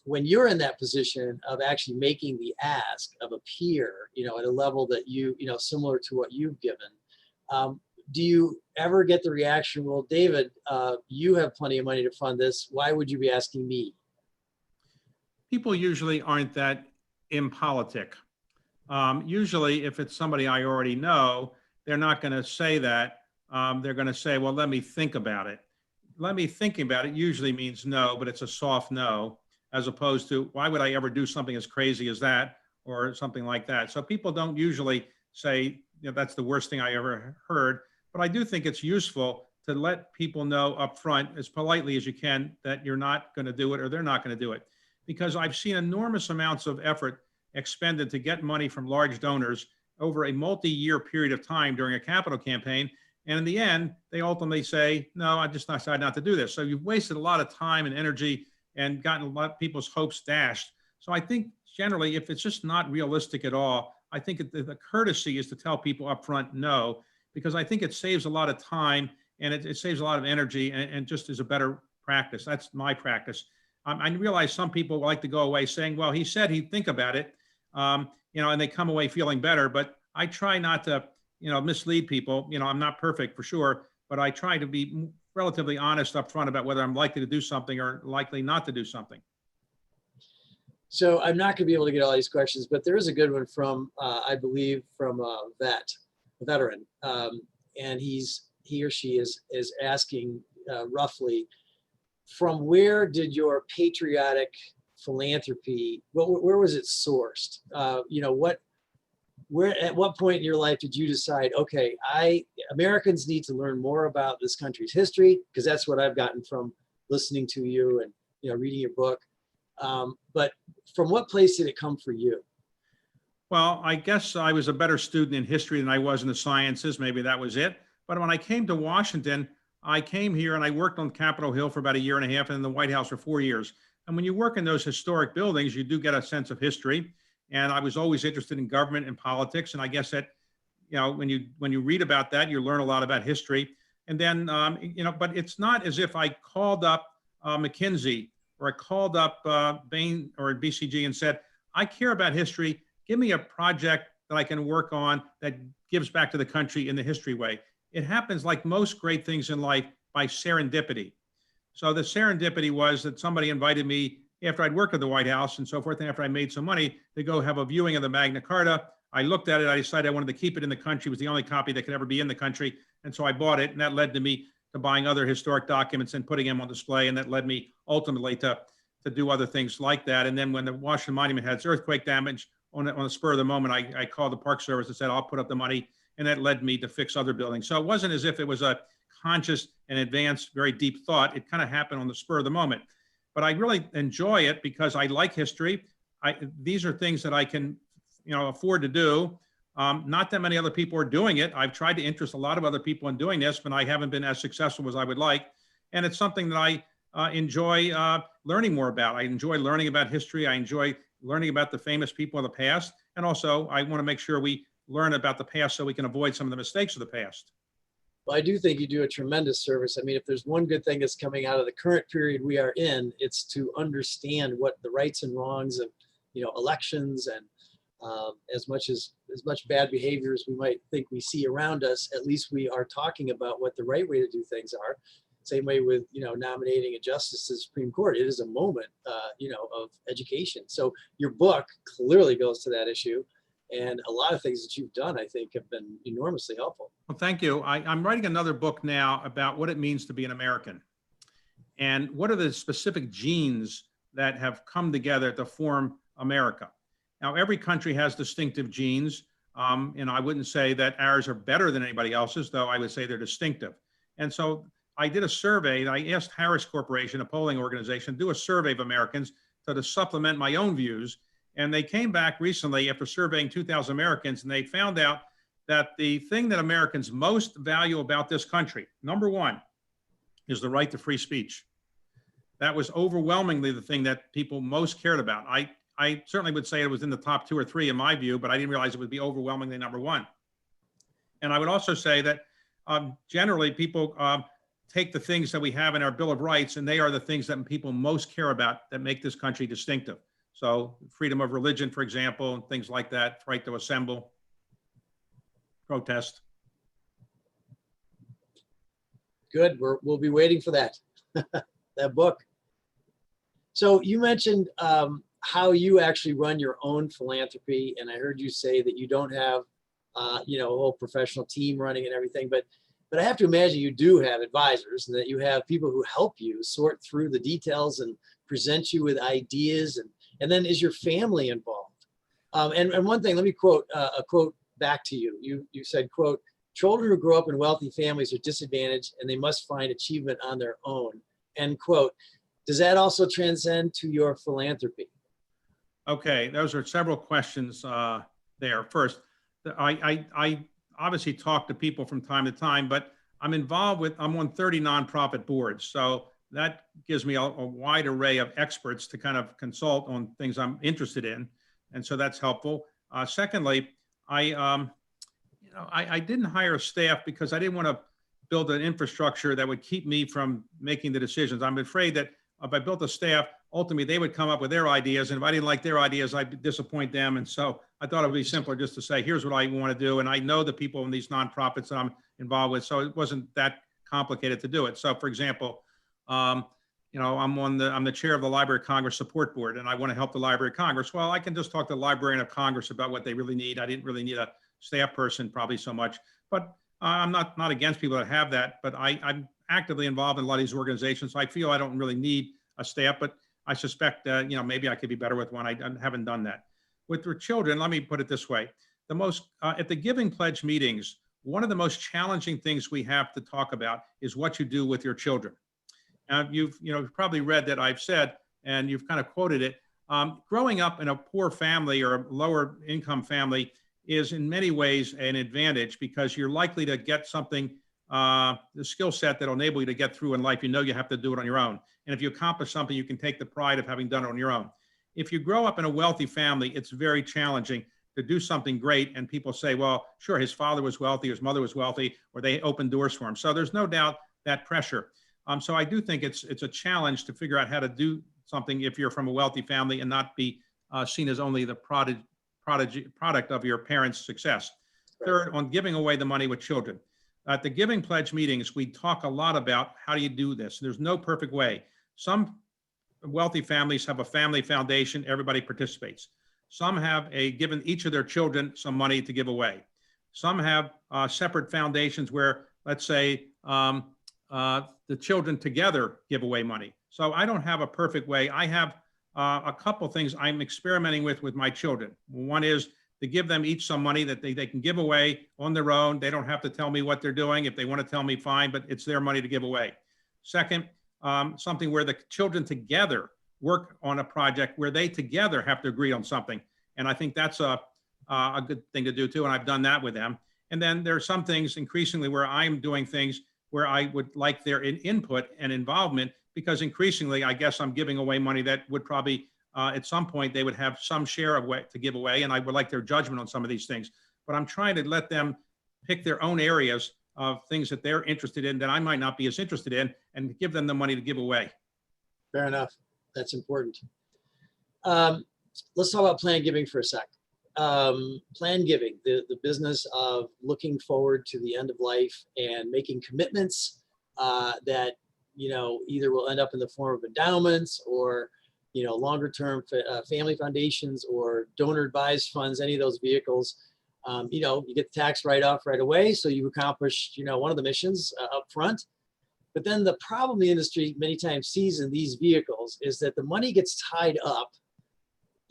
when you're in that position of actually making the ask of a peer, at a level that similar to what you've given, do you ever get the reaction, well, David, you have plenty of money to fund this. Why would you be asking me? People usually aren't that impolitic. Usually, if it's somebody I already know, they're not going to say that. They're going to say, well, let me think about it. Let me think about it usually means no, but it's a soft no, as opposed to, why would I ever do something as crazy as that or something like that? So people don't usually say, that's the worst thing I ever heard. But I do think it's useful to let people know up front, as politely as you can, that you're not going to do it or they're not going to do it. Because I've seen enormous amounts of effort expended to get money from large donors over a multi-year period of time during a capital campaign. And in the end, they ultimately say, no, I just decided not to do this. So you've wasted a lot of time and energy and gotten a lot of people's hopes dashed. So I think generally, if it's just not realistic at all, I think the courtesy is to tell people up front no, because I think it saves a lot of time and it saves a lot of energy and just is a better practice. That's my practice. I realize some people like to go away saying, well, he said he'd think about it, and they come away feeling better. But I try not to, mislead people. I'm not perfect for sure, but I try to be relatively honest up front about whether I'm likely to do something or likely not to do something. So I'm not going to be able to get all these questions, but there is a good one from, I believe, from a veteran, and he or she is asking roughly, from where did your patriotic philanthropy, where was it sourced? You know, at what point in your life did you decide, okay, Americans need to learn more about this country's history, because that's what I've gotten from listening to you and, you know, reading your book. But from what place did it come for you? Well, I guess I was a better student in history than I was in the sciences. Maybe that was it. But when I came to Washington, I came here and I worked on Capitol Hill for about a year and a half and in the White House for 4 years. And when you work in those historic buildings, you do get a sense of history. And I was always interested in government and politics. And I guess that, you know, when you read about that, you learn a lot about history. And then, you know, but it's not as if I called up McKinsey or I called up Bain or BCG and said, I care about history. Give me a project that I can work on that gives back to the country in the history way. It happens, like most great things in life, by serendipity. So the serendipity was that somebody invited me after I'd worked at the White House and so forth, and after I made some money, to go have a viewing of the Magna Carta. I looked at it, I decided I wanted to keep it in the country. It was the only copy that could ever be in the country. And so I bought it, and that led to me to buying other historic documents and putting them on display. And that led me ultimately to do other things like that. And then when the Washington Monument had its earthquake damage, on the spur of the moment, I called the Park Service and said, I'll put up the money. And that led me to fix other buildings. So it wasn't as if it was a conscious and advanced, very deep thought. It kind of happened on the spur of the moment. But I really enjoy it because I like history. These are things that I can, you know, afford to do. Not that many other people are doing it. I've tried to interest a lot of other people in doing this, but I haven't been as successful as I would like. And it's something that I enjoy learning more about. I enjoy learning about history. I enjoy learning about the famous people of the past. And also, I want to make sure we learn about the past so we can avoid some of the mistakes of the past. Well, I do think you do a tremendous service. I mean, if there's one good thing that's coming out of the current period we are in, it's to understand what the rights and wrongs of, you know, elections and as much bad behavior as we might think we see around us, at least we are talking about what the right way to do things are. Same way with, you know, nominating a justice to the Supreme Court. It is a moment, you know, of education. So your book clearly goes to that issue. And a lot of things that you've done, I think, have been enormously helpful. Well, thank you. I'm writing another book now about what it means to be an American and what are the specific genes that have come together to form America. Now, every country has distinctive genes. And I wouldn't say that ours are better than anybody else's, though I would say they're distinctive. And so I did a survey, and I asked Harris Corporation, a polling organization, to do a survey of Americans to supplement my own views. And they came back recently after surveying 2,000 Americans, and they found out that the thing that Americans most value about this country, number one, is the right to free speech. That was overwhelmingly the thing that people most cared about. I certainly would say it was in the top 2 or 3 in my view, but I didn't realize it would be overwhelmingly number one. And I would also say that generally people take the things that we have in our Bill of Rights, and they are the things that people most care about that make this country distinctive. So freedom of religion, for example, and things like that, right to assemble, protest. Good. We'll be waiting for that, that book. So you mentioned how you actually run your own philanthropy. And I heard you say that you don't have, you know, a whole professional team running and everything, but I have to imagine you do have advisors and that you have people who help you sort through the details and present you with ideas. And then is your family involved? And one thing, let me quote a quote back to you. You said, quote, children who grow up in wealthy families are disadvantaged and they must find achievement on their own, end quote. Does that also transcend to your philanthropy? Okay, those are several questions there. First, I obviously talk to people from time to time, but I'm on 30 nonprofit boards. So that gives me a wide array of experts to kind of consult on things I'm interested in. And so that's helpful. Secondly, I didn't hire staff because I didn't want to build an infrastructure that would keep me from making the decisions. I'm afraid that if I built a staff, ultimately they would come up with their ideas. And if I didn't like their ideas, I'd disappoint them. And so I thought it would be simpler just to say, here's what I want to do. And I know the people in these nonprofits that I'm involved with. So it wasn't that complicated to do it. So for example, you know, I'm the chair of the Library of Congress Support Board, and I want to help the Library of Congress. Well, I can just talk to the Librarian of Congress about what they really need. I didn't really need a staff person probably so much, but I'm not against people that have that, but I'm actively involved in a lot of these organizations. So I feel I don't really need a staff, but I suspect, maybe I could be better with one. I haven't done that. With your children, let me put it this way. At the Giving Pledge meetings, one of the most challenging things we have to talk about is what you do with your children. You've probably read that I've said, and you've kind of quoted it, growing up in a poor family or a lower income family is in many ways an advantage because you're likely to get something, the skill set that'll enable you to get through in life. You have to do it on your own. And if you accomplish something, you can take the pride of having done it on your own. If you grow up in a wealthy family, it's very challenging to do something great. And people say, well, sure, his father was wealthy, his mother was wealthy, or they opened doors for him. So there's no doubt that pressure. So I do think it's a challenge to figure out how to do something if you're from a wealthy family and not be seen as only the product of your parents' success. Right. Third, on giving away the money with children. At the Giving Pledge meetings, we talk a lot about how do you do this. There's no perfect way. Some wealthy families have a family foundation, everybody participates. Some have given each of their children some money to give away. Some have separate foundations where, let's say, the children together give away money. So I don't have a perfect way. I have a couple things I'm experimenting with my children. One is to give them each some money that they can give away on their own. They don't have to tell me what they're doing. If they want to tell me, fine, but it's their money to give away. Second, something where the children together work on a project where they together have to agree on something. And I think that's a good thing to do too. And I've done that with them. And then there are some things increasingly where I'm doing things where I would like their input and involvement, because increasingly, I guess I'm giving away money that would probably, at some point, they would have some share of to give away, and I would like their judgment on some of these things. But I'm trying to let them pick their own areas of things that they're interested in that I might not be as interested in, and give them the money to give away. Fair enough. That's important. Let's talk about planned giving for a sec. Planned giving, the business of looking forward to the end of life and making commitments that either will end up in the form of endowments or longer term family foundations or donor advised funds, any of those vehicles. You get the tax write-off right away, so you accomplish one of the missions up front. But then the problem the industry many times sees in these vehicles is that the money gets tied up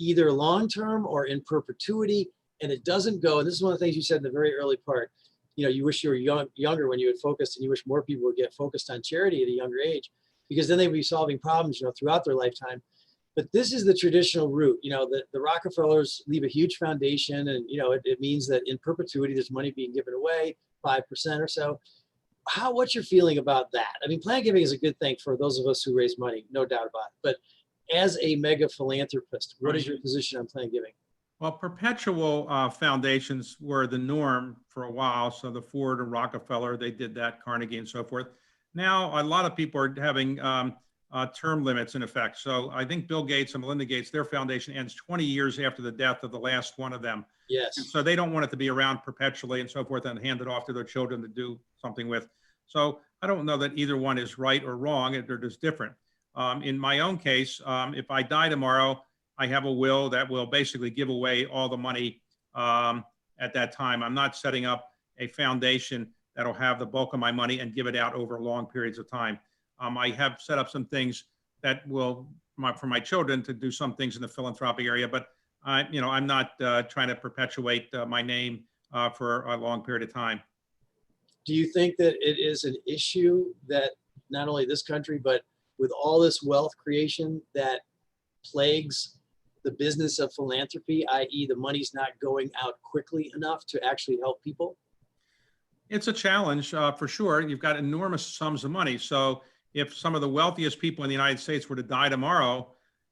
either long-term or in perpetuity, and it doesn't go. And this is one of the things you said in the very early part. You wish you were younger when you had focused, and you wish more people would get focused on charity at a younger age, because then they would be solving problems, throughout their lifetime. But this is the traditional route. The Rockefellers leave a huge foundation, and it means that in perpetuity there's money being given away, 5% or so. What's your feeling about that? I mean, planned giving is a good thing for those of us who raise money, no doubt about it. But as a mega-philanthropist, what is your position on planned giving? Well, perpetual foundations were the norm for a while. So the Ford and Rockefeller, they did that, Carnegie and so forth. Now, a lot of people are having term limits in effect. So I think Bill Gates and Melinda Gates, their foundation ends 20 years after the death of the last one of them. Yes. And so they don't want it to be around perpetually and so forth and hand it off to their children to do something with. So I don't know that either one is right or wrong. They're just different. In my own case, if I die tomorrow, I have a will that will basically give away all the money at that time. I'm not setting up a foundation that'll have the bulk of my money and give it out over long periods of time. I have set up some things that will, for my children to do some things in the philanthropic area, but I'm not trying to perpetuate my name for a long period of time. Do you think that it is an issue that not only this country, but with all this wealth creation that plagues the business of philanthropy, i.e. the money's not going out quickly enough to actually help people? It's a challenge for sure. You've got enormous sums of money. So if some of the wealthiest people in the United States were to die tomorrow,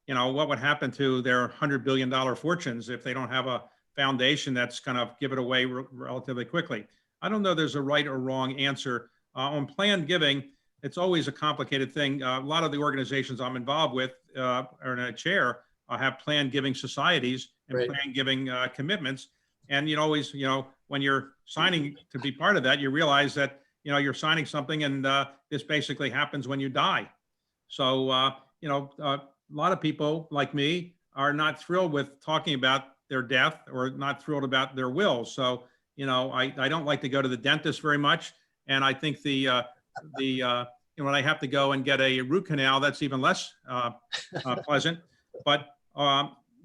what would happen to their $100 billion fortunes if they don't have a foundation that's going to give it away relatively quickly? I don't know there's a right or wrong answer. On planned giving, it's always a complicated thing. A lot of the organizations I'm involved with or in a chair have planned giving societies and right. planned giving commitments. And always, when you're signing to be part of that, you realize that, you're signing something and this basically happens when you die. So, a lot of people like me are not thrilled with talking about their death or not thrilled about their will. So, I don't like to go to the dentist very much. And I think the when I have to go and get a root canal, that's even less pleasant. But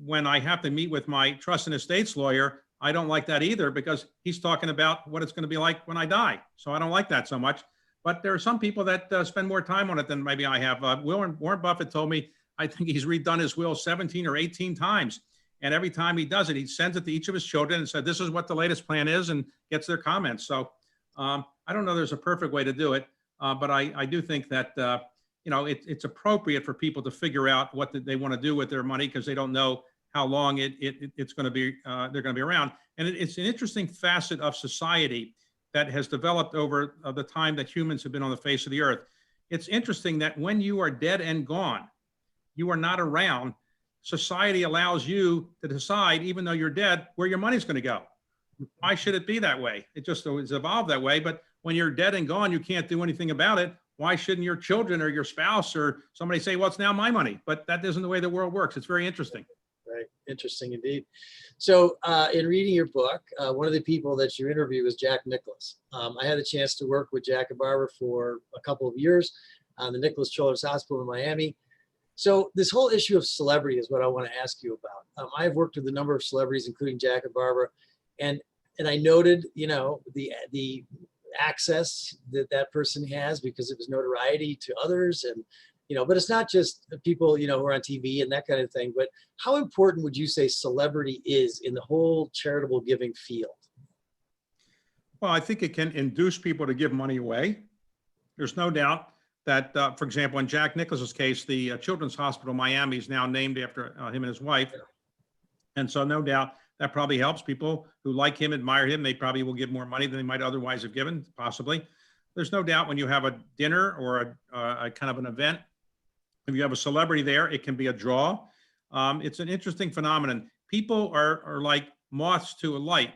when I have to meet with my trust and estates lawyer, I don't like that either, because he's talking about what it's going to be like when I die. So I don't like that so much. But there are some people that spend more time on it than maybe I have. Warren Buffett told me, I think he's redone his will 17 or 18 times. And every time he does it, he sends it to each of his children and said, this is what the latest plan is, and gets their comments. So I don't know there's a perfect way to do it, but I do think that, it's appropriate for people to figure out what they want to do with their money, because they don't know how long it's going to be, they're going to be around. And it's an interesting facet of society that has developed over the time that humans have been on the face of the earth. It's interesting that when you are dead and gone, you are not around. Society allows you to decide, even though you're dead, where your money's going to go. Why should it be that way? It just has evolved that way. But when you're dead and gone, you can't do anything about it. Why shouldn't your children or your spouse or somebody say, well, it's now my money? But that isn't the way the world works. It's very interesting. Right. Interesting indeed. So in reading your book, one of the people that you interview was Jack Nicklaus. I had a chance to work with Jack and Barbara for a couple of years on the Nicholas Children's Hospital in Miami. So this whole issue of celebrity is what I want to ask you about. I've worked with a number of celebrities, including Jack and Barbara, and I noted, the access that person has because of his notoriety to others, and but it's not just people who are on TV and that kind of thing. But how important would you say celebrity is in the whole charitable giving field? Well, I think it can induce people to give money away. There's no doubt that, for example, in Jack Nicklaus's case, the Children's Hospital Miami is now named after him and his wife. And so no doubt that probably helps people who like him, admire him. They probably will give more money than they might otherwise have given, possibly. There's no doubt when you have a dinner or a kind of an event, if you have a celebrity there, it can be a draw. It's an interesting phenomenon. People are like moths to a light.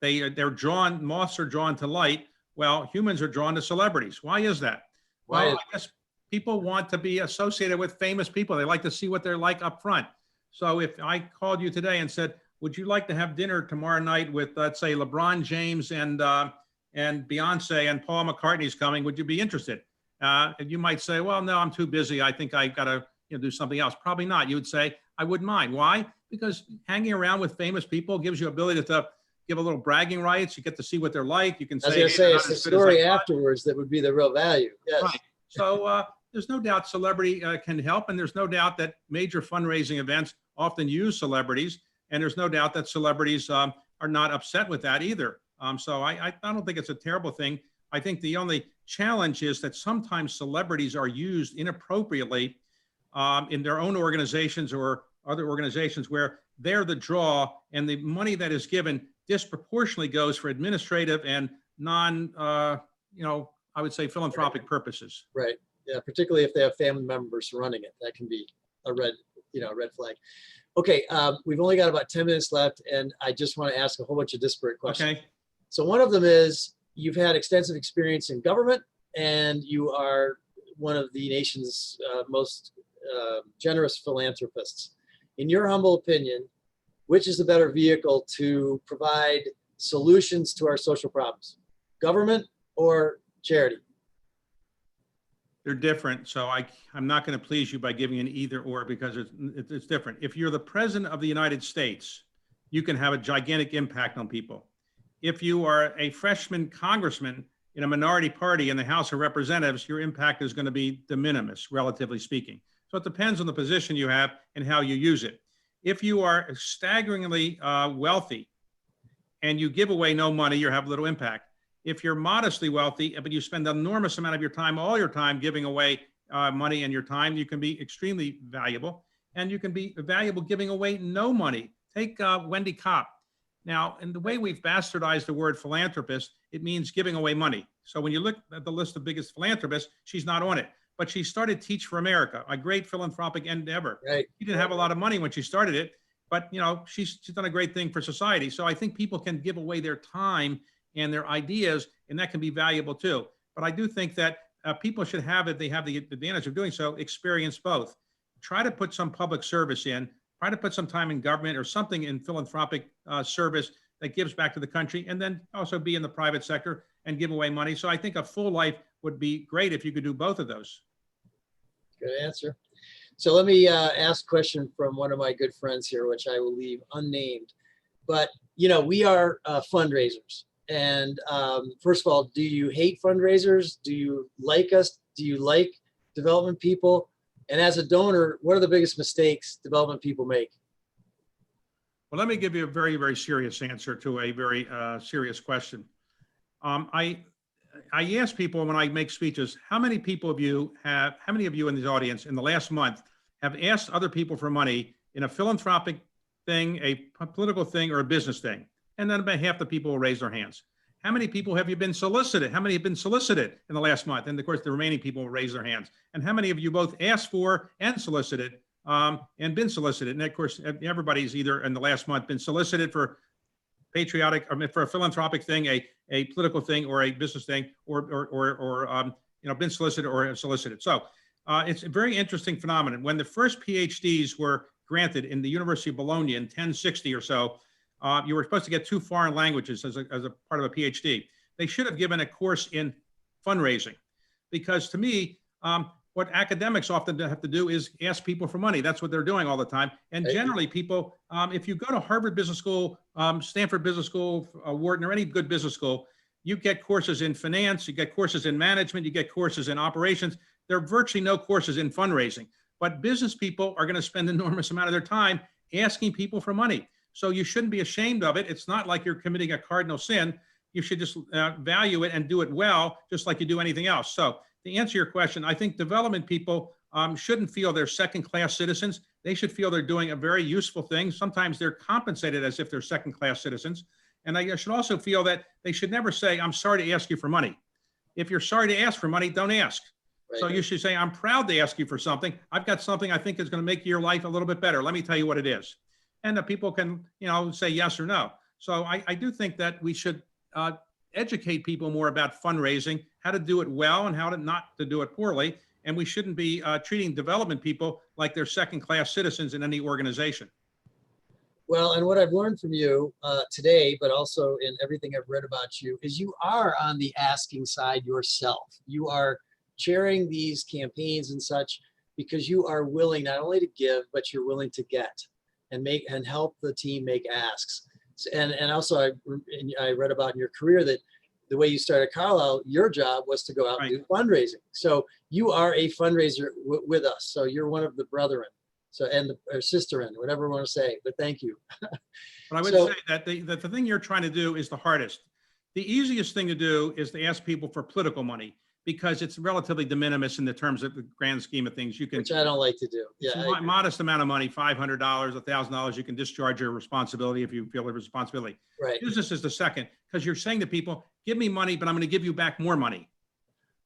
Moths are drawn to light. Well, humans are drawn to celebrities. Why is that? Well, I guess people want to be associated with famous people. They like to see what they're like up front. So if I called you today and said, would you like to have dinner tomorrow night with, let's say, LeBron James and Beyonce and Paul McCartney's coming, would you be interested? And you might say, well, no, I'm too busy. I think I've got to do something else. Probably not. You would say, I wouldn't mind. Why? Because hanging around with famous people gives you ability to give a little bragging rights. You get to see what they're like. You can say, it's the story afterwards that would be the real value. Yes. Right. So there's no doubt celebrity can help. And there's no doubt that major fundraising events often use celebrities. And there's no doubt that celebrities are not upset with that either. So I don't think it's a terrible thing. I think the only challenge is that sometimes celebrities are used inappropriately in their own organizations or other organizations where they're the draw, and the money that is given disproportionately goes for administrative and I would say philanthropic purposes. Right. Yeah. Particularly if they have family members running it, that can be a red flag. Okay. We've only got about 10 minutes left, and I just want to ask a whole bunch of disparate questions. Okay. So one of them is, you've had extensive experience in government, and you are one of the nation's most generous philanthropists. In your humble opinion, which is the better vehicle to provide solutions to our social problems, government or charity? They're different. So I'm not going to please you by giving an either or, because it's different. If you're the president of the United States, you can have a gigantic impact on people. If you are a freshman congressman in a minority party in the House of Representatives, your impact is going to be de minimis, relatively speaking. So it depends on the position you have and how you use it. If you are staggeringly wealthy and you give away no money, you have little impact. If you're modestly wealthy, but you spend an enormous amount of your time, all your time, giving away money and your time, you can be extremely valuable. And you can be valuable giving away no money. Take Wendy Kopp. Now, in the way we've bastardized the word philanthropist, it means giving away money. So when you look at the list of biggest philanthropists, she's not on it. But she started Teach for America, a great philanthropic endeavor. Right. She didn't have a lot of money when she started it, but she's done a great thing for society. So I think people can give away their time and their ideas, and that can be valuable too. But I do think that people should have, if they have the advantage of doing so, experience both. Try to put some public service in. Try to put some time in government or something in philanthropic service that gives back to the country, and then also be in the private sector and give away money. So I think a full life would be great if you could do both of those. Good answer. So let me ask a question from one of my good friends here, which I will leave unnamed. But, you know, we are fundraisers. And first of all, do you hate fundraisers? Do you like us? Do you like development people? And as a donor, what are the biggest mistakes development people make? Well, let me give you a very, very serious answer to a very serious question. I ask people when I make speeches, how many of you in the audience in the last month have asked other people for money in a philanthropic thing, a political thing, or a business thing? And then about half the people will raise their hands. How many people have you been solicited? How many have been solicited in the last month? And of course, the remaining people will raise their hands. And how many of you both asked for and solicited and been solicited? And of course, everybody's either in the last month been solicited for patriotic, I mean, for a philanthropic thing, a political thing, or a business thing, or been solicited or solicited. So it's a very interesting phenomenon. When the first PhDs were granted in the University of Bologna in 1060 or so, you were supposed to get 2 foreign languages as a part of a PhD. They should have given a course in fundraising, because to me, what academics often have to do is ask people for money. That's what they're doing all the time. And generally people, if you go to Harvard Business School, Stanford Business School, Wharton, or any good business school, you get courses in finance, you get courses in management, you get courses in operations. There are virtually no courses in fundraising. But business people are going to spend an enormous amount of their time asking people for money. So you shouldn't be ashamed of it. It's not like you're committing a cardinal sin. You should just value it and do it well, just like you do anything else. So to answer your question, I think development people shouldn't feel they're second-class citizens. They should feel they're doing a very useful thing. Sometimes they're compensated as if they're second-class citizens. And I should also feel that they should never say, I'm sorry to ask you for money. If you're sorry to ask for money, don't ask. Right. So you should say, I'm proud to ask you for something. I've got something I think is going to make your life a little bit better. Let me tell you what it is. And the people can, say yes or no. So I do think that we should educate people more about fundraising, how to do it well and how to not to do it poorly. And we shouldn't be treating development people like they're second-class citizens in any organization. Well, and what I've learned from you today, but also in everything I've read about you, is you are on the asking side yourself. You are chairing these campaigns and such because you are willing not only to give, but you're willing to get and help the team make asks. And also I read about in your career that the way you started Carlyle, your job was to go out and do fundraising. So you are a fundraiser with us. So you're one of the brethren. So, or sister, whatever we want to say, but thank you. But I would say that the thing you're trying to do is the hardest. The easiest thing to do is to ask people for political money, because it's relatively de minimis in the terms of the grand scheme of things. You can, which I don't like to do. Yeah, it's a modest amount of money, $500, $1,000. You can discharge your responsibility if you feel a responsibility. Right. Business is the second, because you're saying to people, give me money, but I'm going to give you back more money.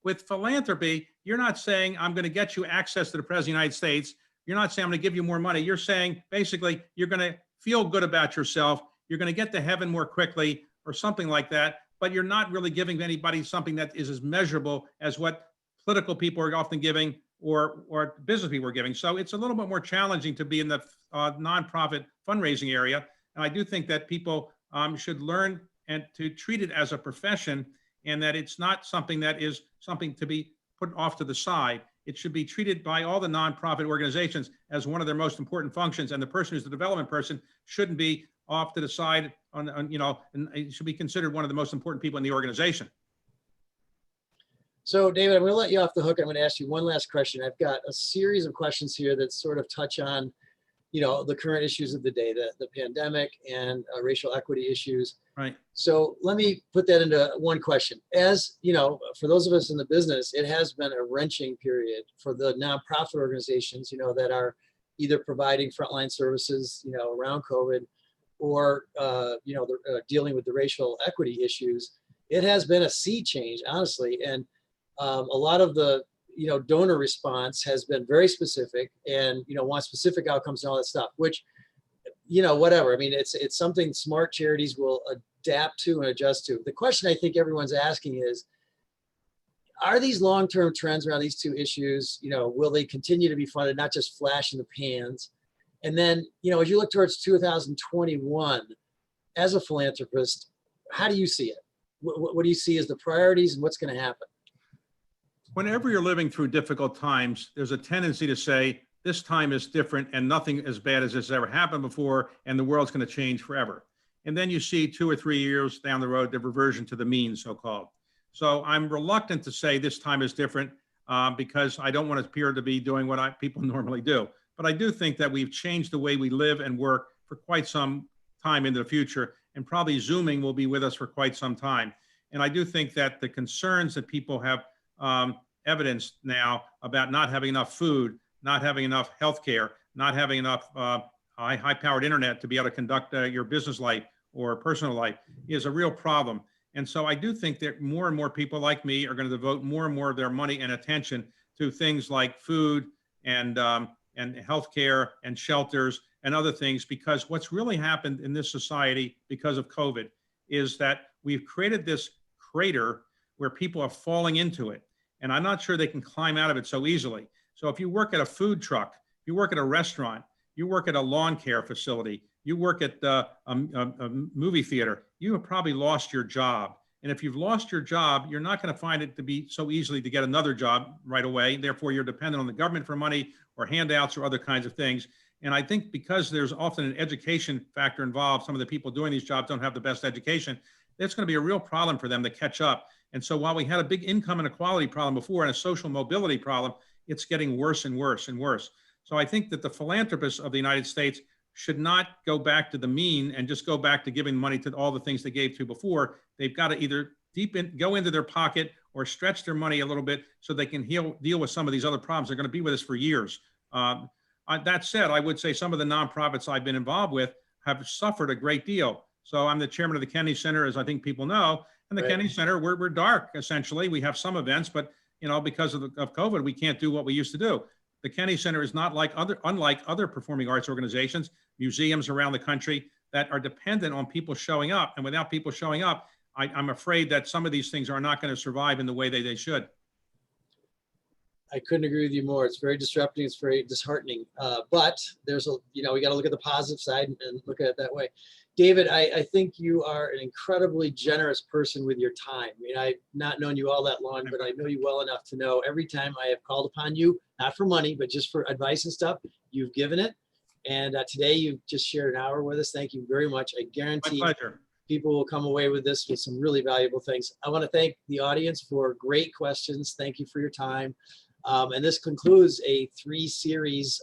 With philanthropy, you're not saying I'm going to get you access to the President of the United States. You're not saying I'm going to give you more money. You're saying basically you're going to feel good about yourself. You're going to get to heaven more quickly or something like that. But you're not really giving anybody something that is as measurable as what political people are often giving or business people are giving. So it's a little bit more challenging to be in the nonprofit fundraising area. And I do think that people should learn and to treat it as a profession, and that it's not something that is something to be put off to the side. It should be treated by all the nonprofit organizations as one of their most important functions. And the person who's the development person shouldn't be off to the side and it should be considered one of the most important people in the organization. So David, I'm going to let you off the hook. I'm going to ask you one last question. I've got a series of questions here that sort of touch on, the current issues of the day, the pandemic and racial equity issues. Right. So let me put that into one question. As for those of us in the business, it has been a wrenching period for the nonprofit organizations, that are either providing frontline services, around COVID, or dealing with the racial equity issues. It has been a sea change, honestly, and a lot of the donor response has been very specific and want specific outcomes and all that stuff, which whatever. I mean, it's something smart charities will adapt to and adjust to. The question I think everyone's asking is, are these long-term trends around these two issues, will they continue to be funded, not just flash in the pans? And then, as you look towards 2021, as a philanthropist, how do you see it? What do you see as the priorities and what's going to happen? Whenever you're living through difficult times, there's a tendency to say, this time is different and nothing as bad as this ever happened before, and the world's going to change forever. And then you see 2 or 3 years down the road, the reversion to the mean, so-called. So I'm reluctant to say this time is different because I don't want to appear to be doing what people normally do. But I do think that we've changed the way we live and work for quite some time into the future, and probably Zooming will be with us for quite some time. And I do think that the concerns that people have evidenced now about not having enough food, not having enough healthcare, not having enough high-powered internet to be able to conduct your business life or personal life is a real problem. And so I do think that more and more people like me are going to devote more and more of their money and attention to things like food and healthcare and shelters and other things, because what's really happened in this society because of COVID is that we've created this crater where people are falling into it. And I'm not sure they can climb out of it so easily. So if you work at a food truck, you work at a restaurant, you work at a lawn care facility, you work at a movie theater, you have probably lost your job. And if you've lost your job, you're not going to find it to be so easily to get another job right away. Therefore, you're dependent on the government for money or handouts or other kinds of things. And I think because there's often an education factor involved, some of the people doing these jobs don't have the best education. It's going to be a real problem for them to catch up. And so while we had a big income inequality problem before and a social mobility problem, it's getting worse and worse and worse. So I think that the philanthropists of the United States should not go back to the mean and just go back to giving money to all the things they gave to before. They've got to either go into their pocket or stretch their money a little bit so they can deal with some of these other problems. They're going to be with us for years. That said, I would say some of the nonprofits I've been involved with have suffered a great deal. So I'm the chairman of the Kennedy Center, as I think people know. And the Kennedy Center, we're dark, essentially. We have some events, but because of COVID, we can't do what we used to do. The Kennedy Center is not unlike other performing arts organizations, museums around the country that are dependent on people showing up. And without people showing up, I'm afraid that some of these things are not going to survive in the way they should. I couldn't agree with you more. It's very disrupting. It's very disheartening. But there's we got to look at the positive side and look at it that way. David, I think you are an incredibly generous person with your time. I mean, I've not known you all that long, but I know you well enough to know every time I have called upon you, not for money, but just for advice and stuff, you've given it. And today you've just shared an hour with us. Thank you very much. I guarantee people will come away with this with some really valuable things. I want to thank the audience for great questions. Thank you for your time. And this concludes a 3-series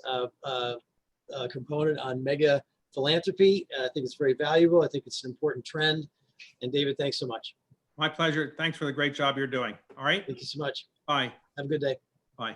component on Mega-Philanthropy. I think it's very valuable. I think it's an important trend. And David, thanks so much. My pleasure. Thanks for the great job you're doing. All right. Thank you so much. Bye. Have a good day. Bye.